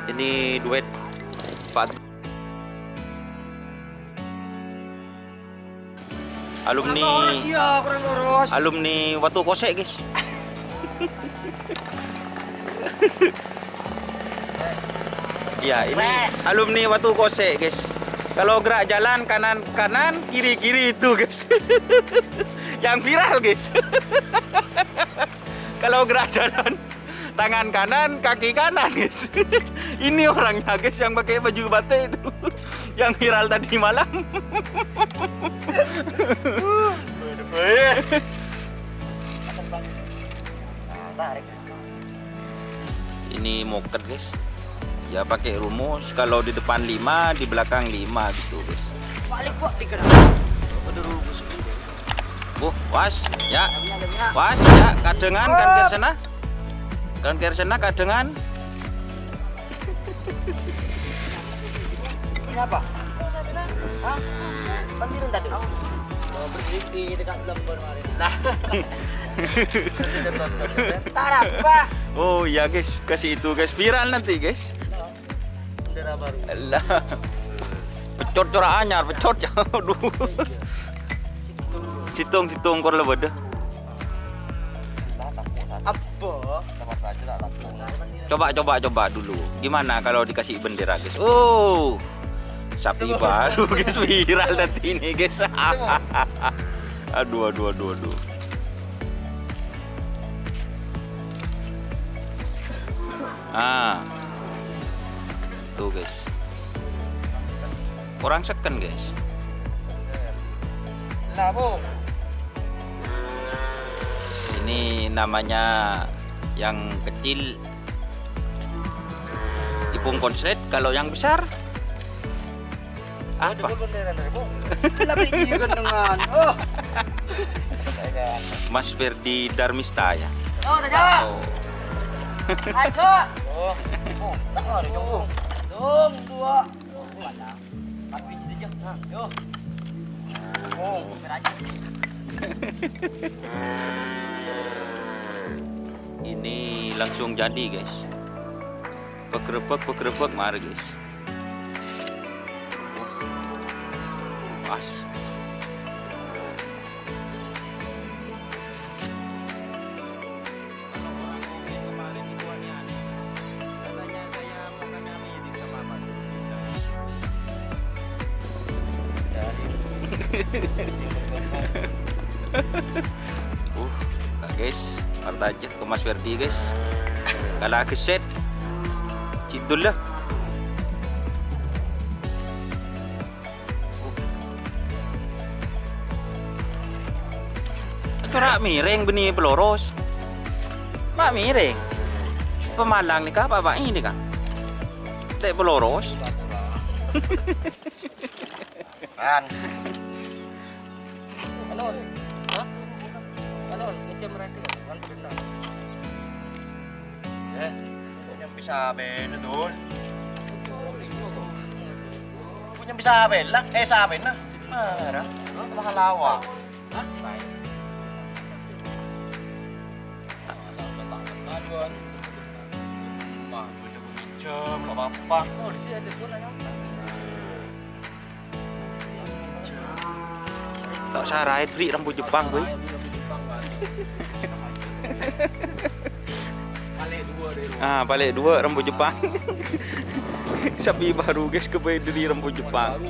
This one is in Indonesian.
Ini duet Pak alumni Watu Kosek, guys. Ya, ini alumni Watu Kosek, guys. Kalau gerak jalan kanan kiri itu, guys. Yang viral, guys. Kalau gerak jalan tangan kanan kaki kanan, guys. Ini orangnya, guys, yang pakai baju batik itu. Yang viral tadi malam. Ini moket, guys. Ya pakai rumus, kalau di depan 5, di belakang 5 gitu, guys. Balik kok digerak. Ada rumus. Was, ya. Was, ya, kadengan kan ke sana. Kan ke sana kadengan. Ini apa? Hah? Bandiran tadi. Berdiri dekat lembar kemarin. Lah. Tak apa. Oh iya, guys, kasih itu, guys, viral nanti, guys. Bendera baru. Alah. Pecot corak anyar, pecot ya. Aduh. Situng kor lebih. Apa? Coba dulu. Gimana kalau dikasih bendera, guys? Oh. Sapi baru, guys, viral nanti ini, guys. Aduh. Tuh, guys. Kurang second, guys. Nah, Bu. Ini namanya yang kecil ipung konslet, kalau yang besar apa? Lebih dengan. Oh. Mas Ferdi Darmista, ya. Oh, dah jalan. Oh. Ayo. Oh, tak lari dong. Dong, dua. Mana? Tapi jadi jangan. Yo. Oh, beraja. Ini langsung jadi, guys. Pekrebek mari, guys. Pas. Guys, partajak ke Mas Ferdi, guys. Kalau keset cidul lah. Corak miring benih peloros. Mak miring. Pemalang nih kah, bapak ini kah? Tek peloros. Kan. Anon. Hah? Anon, ngecam mereka kan benar. Punya bisa ben tuh. Punya bisa belang, saben na. Marah. Mahalawa. Hah? Baik. Taduan. Mah, udah pinjam, enggak apa-apa. Oh, di sini ada pun aja. Tak sarai beli rambut Jepang, boy. Balik dua rambut Jepang. Sapi baru, guys, ke beli rambut Jepang.